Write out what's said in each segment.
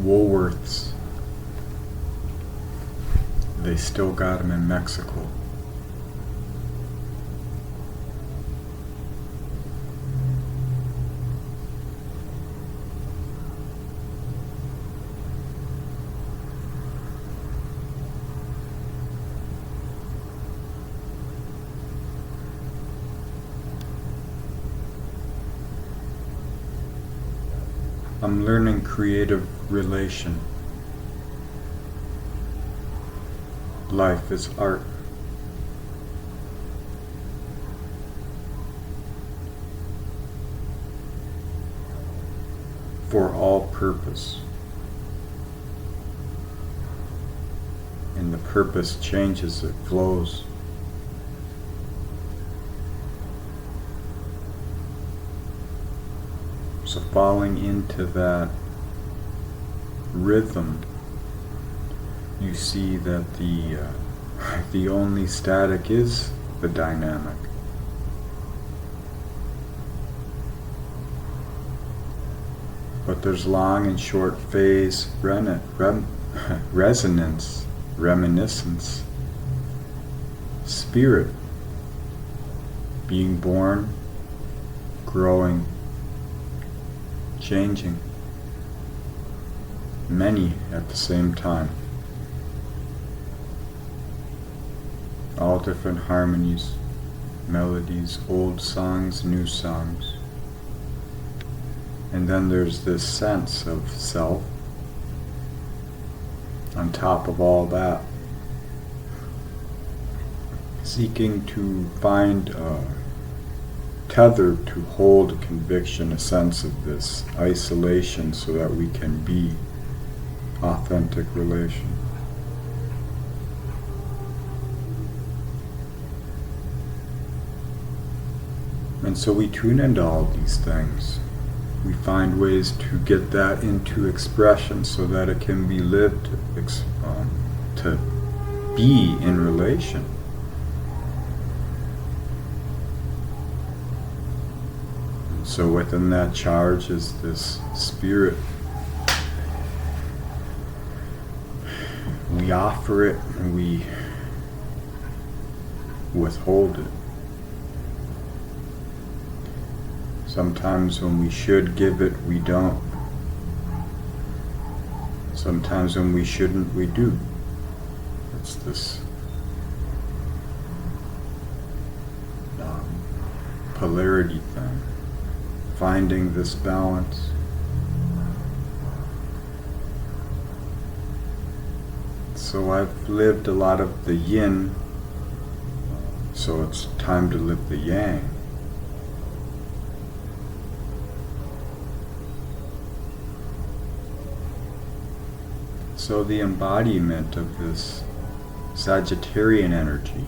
Woolworths, they still got them in Mexico. I'm learning creative relation. Life is art. For all purpose. And the purpose changes, it flows. So falling into that rhythm, you see that the only static is the dynamic. But there's long and short phase resonance, reminiscence, spirit, being born, growing, changing, many at the same time. All different harmonies, melodies, old songs, new songs. And then there's this sense of self on top of all that, seeking to find tether to hold a conviction, a sense of this isolation so that we can be authentic relation. And so we tune into all these things. We find ways to get that into expression so that it can be lived, to be in relation. So within that charge is this spirit. We offer it and we withhold it. Sometimes when we should give it, we don't. Sometimes when we shouldn't, we do. It's this polarity thing. Finding this balance. So I've lived a lot of the yin, so it's time to live the yang. So the embodiment of this Sagittarian energy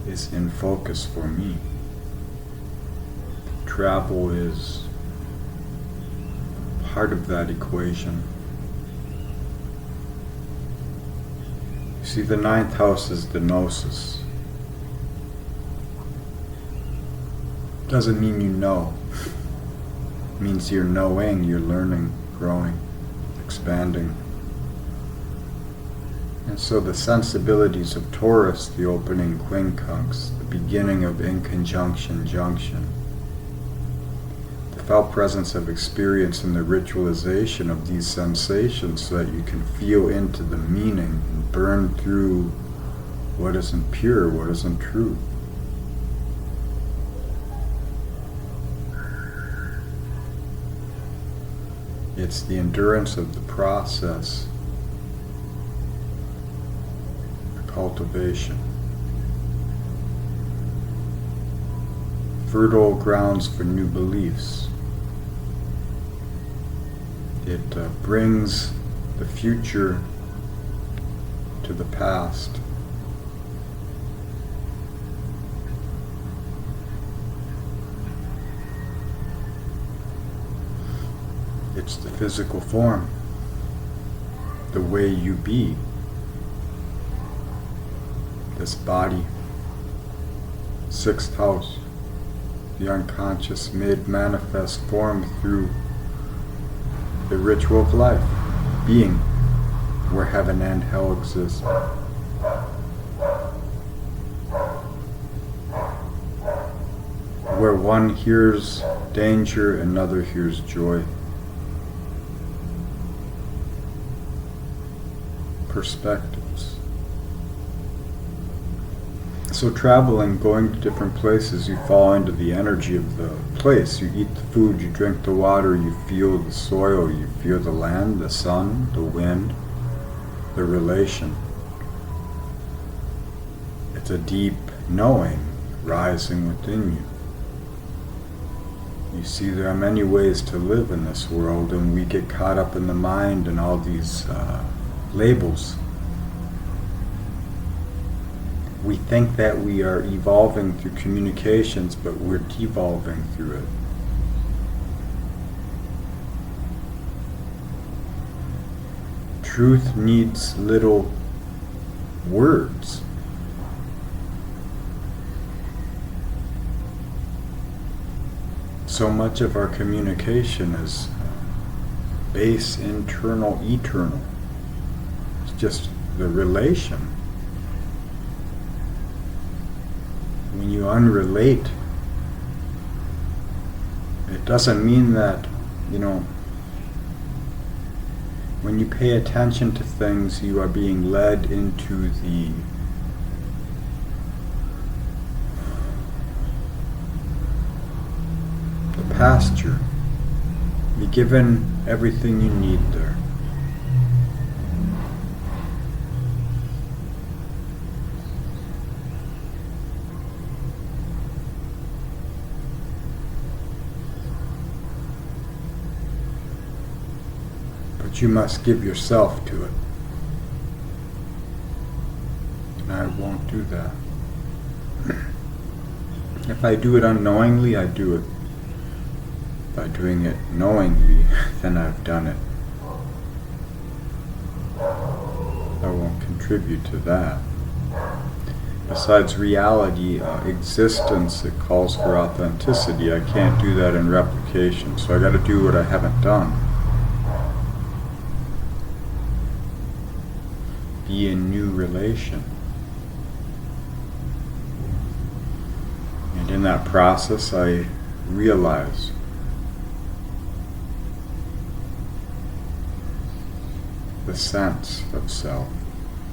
is in focus for me. Travel is part of that equation. You see, the 9th house is the gnosis. Doesn't mean you know. It means you're knowing, you're learning, growing, expanding. And so the sensibilities of Taurus, the opening quincunx, the beginning of inconjunction, junction, the felt presence of experience and the ritualization of these sensations so that you can feel into the meaning and burn through what isn't pure, what isn't true. It's the endurance of the process, the cultivation. Fertile grounds for new beliefs. It brings the future to the past. It's the physical form, the way you be, this body, 6th house, the unconscious made manifest form through the ritual of life, being where heaven and hell exist. Where one hears danger, another hears joy. Perspectives. So traveling, going to different places, you fall into the energy of the place. You eat the food, you drink the water, you feel the soil, you feel the land, the sun, the wind, the relation. It's a deep knowing rising within you. You see, there are many ways to live in this world, and we get caught up in the mind and all these labels. We think that we are evolving through communications, but we're devolving through it. Truth needs little words. So much of our communication is base, internal, eternal. It's just the relation. When you unrelate, it doesn't mean that, when you pay attention to things, you are being led into the pasture. You're given everything you need there. But you must give yourself to it. And I won't do that. If I do it unknowingly, I do it. By doing it knowingly, then I've done it. I won't contribute to that. Besides reality, existence, it calls for authenticity. I can't do that in replication, so I got to do what I haven't done. Be in new relation. And in that process, I realize the sense of self.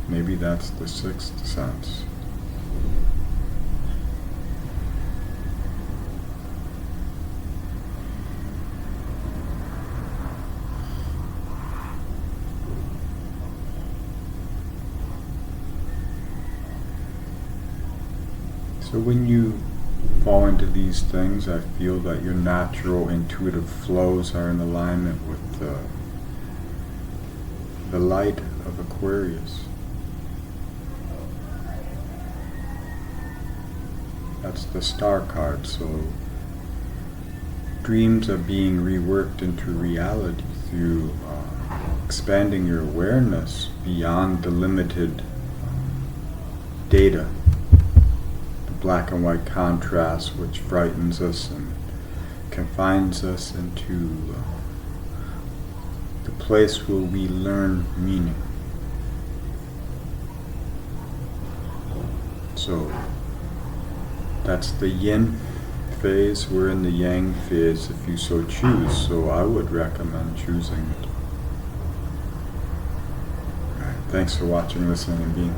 Maybe that's the sixth sense. So when you fall into these things, I feel that your natural intuitive flows are in alignment with the light of Aquarius. That's the star card, so dreams are being reworked into reality through expanding your awareness beyond the limited data, the black and white contrast which frightens us and confines us into the place where we learn meaning. So that's the yin phase. We're in the yang phase if you so choose, so I would recommend choosing it. Alright, thanks for watching, listening, and being.